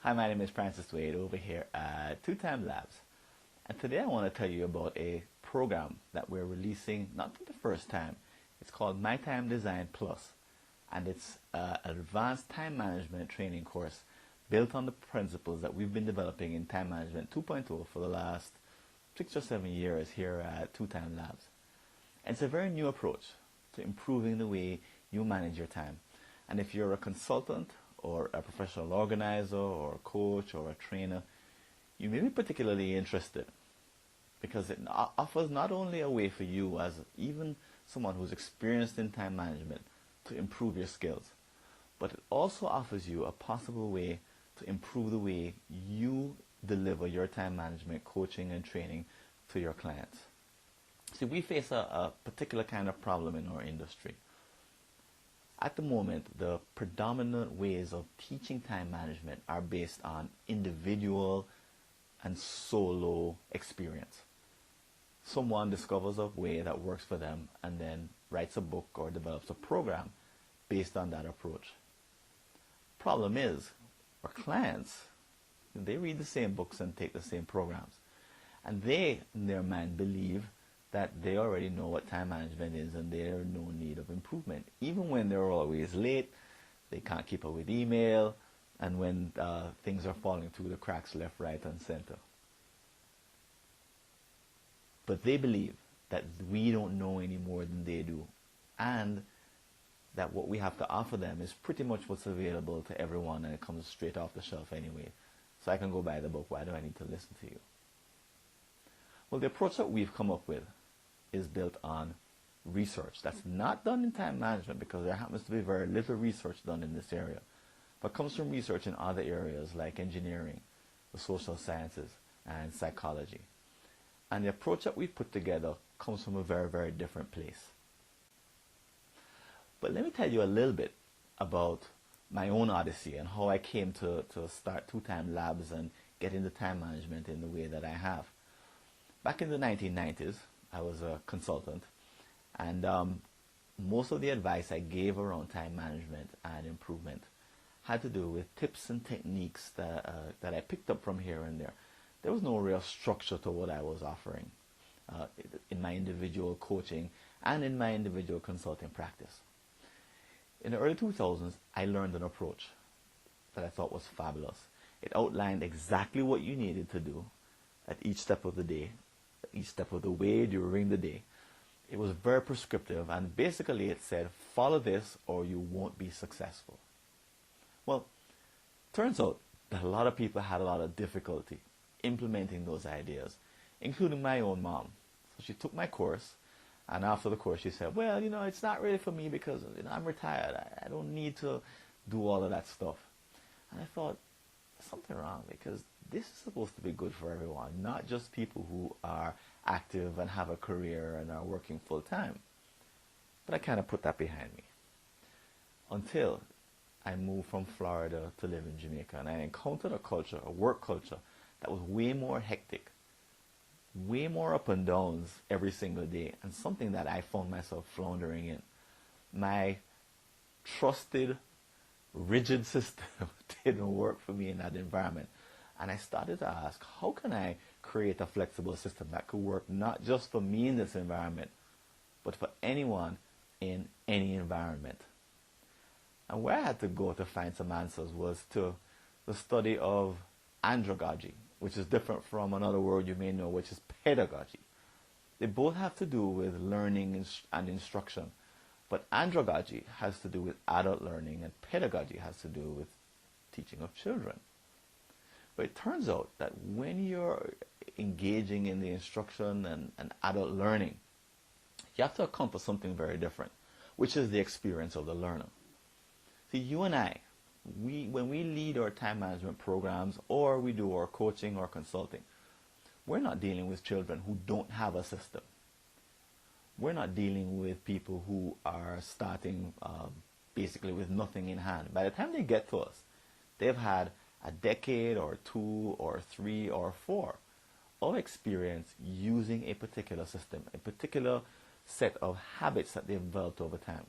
Hi, my name is Francis Wade over here at Two Time Labs. And today I want to tell you about a program that we're releasing, not for the first time. It's called MyTimeDesign Plus. And it's an advanced time management training course built on the principles that we've been developing in Time Management 2.0 for the last 6 or 7 years here at Two Time Labs. And it's a very new approach to improving the way you manage your time. And if you're a consultant or a professional organizer or a coach or a trainer, you may be particularly interested because it offers not only a way for you as even someone who's experienced in time management to improve your skills, but it also offers you a possible way to improve the way you deliver your time management coaching and training to your clients. See, we face a particular kind of problem in our industry. At the moment, the predominant ways of teaching time management are based on individual and solo experience. Someone discovers a way that works for them and then writes a book or develops a program based on that approach. Problem is, our clients, they read the same books and take the same programs. And they, in their mind, believe that they already know what time management is and they're in no need of improvement. Even when they're always late, they can't keep up with email, and when things are falling through the cracks left, right, and center. But they believe that we don't know any more than they do, and that what we have to offer them is pretty much what's available to everyone, and it comes straight off the shelf anyway. So I can go buy the book. Why do I need to listen to you? Well, the approach that we've come up with is built on research. That's not done in time management because there happens to be very little research done in this area, but comes from research in other areas like engineering, the social sciences, and psychology. And the approach that we've put together comes from a very, very different place. But let me tell you a little bit about my own odyssey and how I came to start Two Time Labs and get into time management in the way that I have. Back in the 1990s, I was a consultant, and most of the advice I gave around time management and improvement had to do with tips and techniques that I picked up from here and there. There was no real structure to what I was offering in my individual coaching and in my individual consulting practice. In the early 2000s, I learned an approach that I thought was fabulous. It outlined exactly what you needed to do at each step of the day, each step of the way during the day. It was very prescriptive, and basically it said, follow this or you won't be successful. Well, turns out that a lot of people had a lot of difficulty implementing those ideas, including my own mom. So she took my course, and after the course she said, well, it's not really for me because I'm retired. I don't need to do all of that stuff. And I thought, there's something wrong, because this is supposed to be good for everyone, not just people who are active and have a career and are working full time. But I kind of put that behind me until I moved from Florida to live in Jamaica, and I encountered a work culture that was way more hectic, way more up and downs every single day, and something that I found myself floundering in. My trusted, rigid system didn't work for me in that environment. And I started to ask, how can I create a flexible system that could work not just for me in this environment, but for anyone in any environment? And where I had to go to find some answers was to the study of andragogy, which is different from another word you may know, which is pedagogy. They both have to do with learning and instruction, but andragogy has to do with adult learning, and pedagogy has to do with teaching of children. But it turns out that when you're engaging in the instruction and adult learning, you have to accomplish something very different, which is the experience of the learner. See, you and I, when we lead our time management programs or we do our coaching or consulting, we're not dealing with children who don't have a system. We're not dealing with people who are starting basically with nothing in hand. By the time they get to us, they've had a decade or 2 or 3 or 4 of experience using a particular system, a particular set of habits that they've developed over time.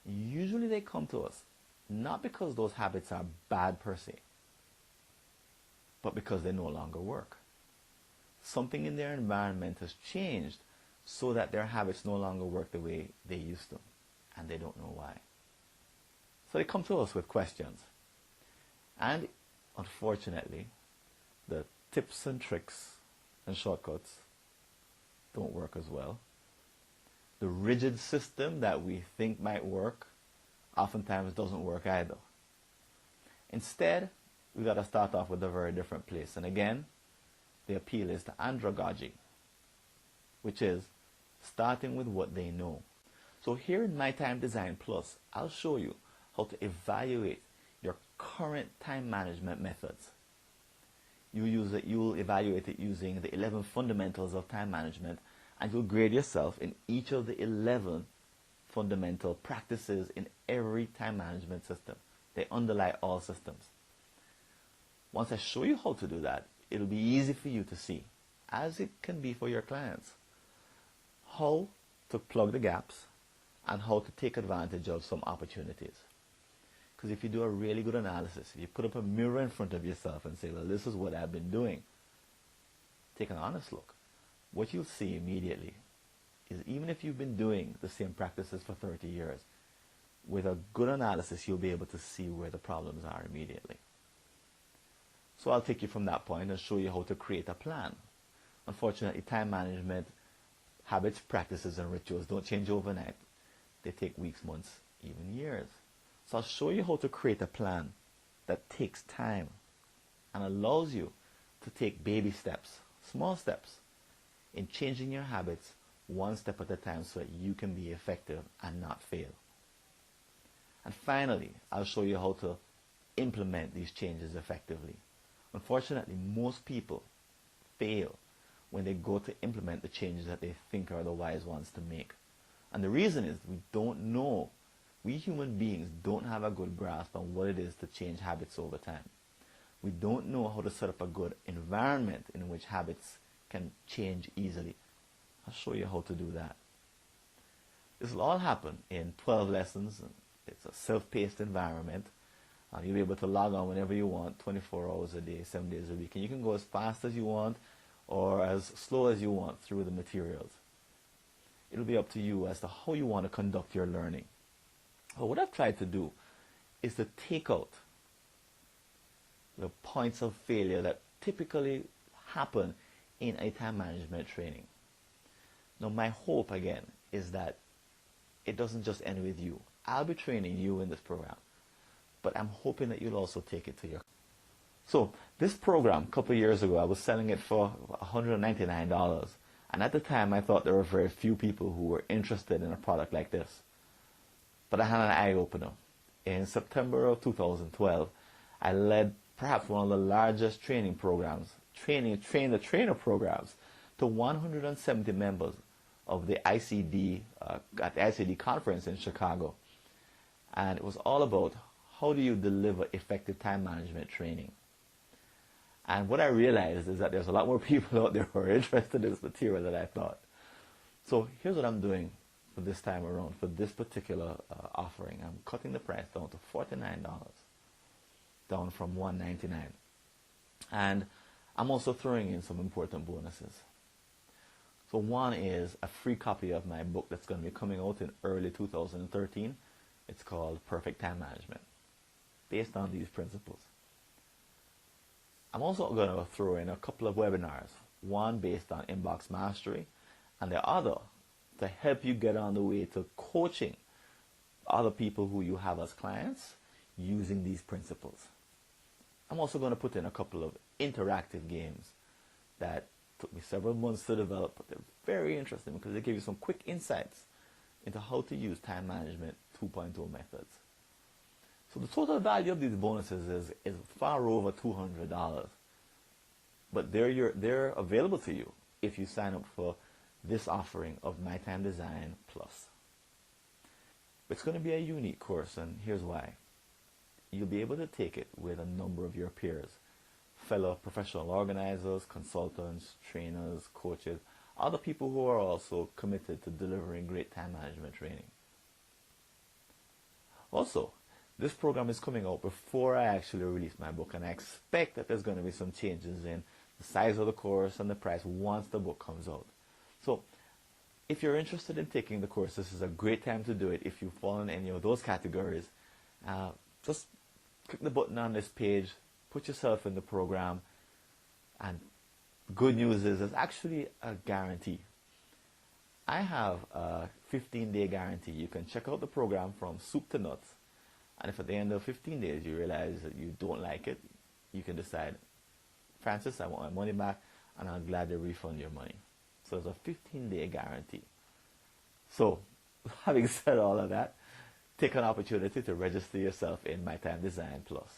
Usually they come to us not because those habits are bad per se, but because they no longer work. Something in their environment has changed so that their habits no longer work the way they used to, and they don't know why. So they come to us with questions. And unfortunately, the tips and tricks and shortcuts don't work as well. The rigid system that we think might work oftentimes doesn't work either. Instead, we got to start off with a very different place. And again, the appeal is to andragogy, which is starting with what they know. So here in MyTimeDesign Plus, I'll show you how to evaluate your current time management methods. You'll evaluate it using the 11 fundamentals of time management, and you'll grade yourself in each of the 11 fundamental practices in every time management system. They underlie all systems. Once I show you how to do that, it'll be easy for you to see, as it can be for your clients, how to plug the gaps and how to take advantage of some opportunities. Because if you do a really good analysis, if you put up a mirror in front of yourself and say, well, this is what I've been doing, take an honest look. What you'll see immediately is even if you've been doing the same practices for 30 years, with a good analysis, you'll be able to see where the problems are immediately. So I'll take you from that point and show you how to create a plan. Unfortunately, time management habits, practices, and rituals don't change overnight. They take weeks, months, even years. So I'll show you how to create a plan that takes time and allows you to take baby steps, small steps, in changing your habits one step at a time so that you can be effective and not fail. And finally, I'll show you how to implement these changes effectively. Unfortunately, most people fail when they go to implement the changes that they think are the wise ones to make. And the reason is we don't know. We human beings don't have a good grasp on what it is to change habits over time. We don't know how to set up a good environment in which habits can change easily. I'll show you how to do that. This will all happen in 12 lessons. It's a self-paced environment. You'll be able to log on whenever you want, 24 hours a day, 7 days a week. And you can go as fast as you want or as slow as you want through the materials. It'll be up to you as to how you want to conduct your learning. But what I've tried to do is to take out the points of failure that typically happen in a time management training. Now, my hope, again, is that it doesn't just end with you. I'll be training you in this program, but I'm hoping that you'll also take it to your... So, this program, a couple of years ago, I was selling it for $199, and at the time, I thought there were very few people who were interested in a product like this. But I had an eye-opener. In September of 2012, I led perhaps one of the largest training programs, train-the-trainer programs, to 170 members of the ICD, at the ICD conference in Chicago. And it was all about how do you deliver effective time management training. And what I realized is that there's a lot more people out there who are interested in this material than I thought. So here's what I'm doing for this time around, for this particular offering. I'm cutting the price down to $49, down from $199. And I'm also throwing in some important bonuses. So one is a free copy of my book that's going to be coming out in early 2013. It's called Perfect Time Management, based on these principles. I'm also going to throw in a couple of webinars, one based on inbox mastery, and the other to help you get on the way to coaching other people who you have as clients using these principles. I'm also going to put in a couple of interactive games that took me several months to develop, but they're very interesting because they give you some quick insights into how to use time management 2.0 methods. So the total value of these bonuses is far over $200, but they're available to you if you sign up for this offering of MyTimeDesign Plus. It's going to be a unique course, and here's why. You'll be able to take it with a number of your peers, fellow professional organizers, consultants, trainers, coaches, other people who are also committed to delivering great time management training. Also, This program is coming out before I actually release my book, and I expect that there's going to be some changes in the size of the course and the price once the book comes out. So if you're interested in taking the course, this is a great time to do it. If you fall in any of those categories, just click the button on this page, put yourself in the program, and good news is there's actually a guarantee. I have a 15-day guarantee. You can check out the program from soup to nuts, and if at the end of 15 days you realize that you don't like it, you can decide, Francis, I want my money back, and I'll gladly refund your money. So there's a 15-day guarantee. So, having said all of that, take an opportunity to register yourself in MyTimeDesign Plus.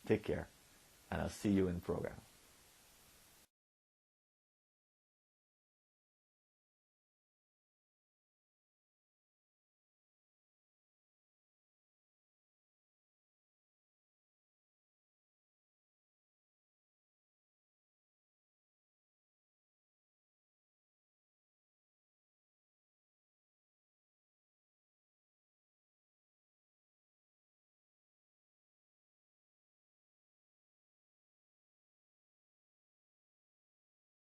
Take care, and I'll see you in the program.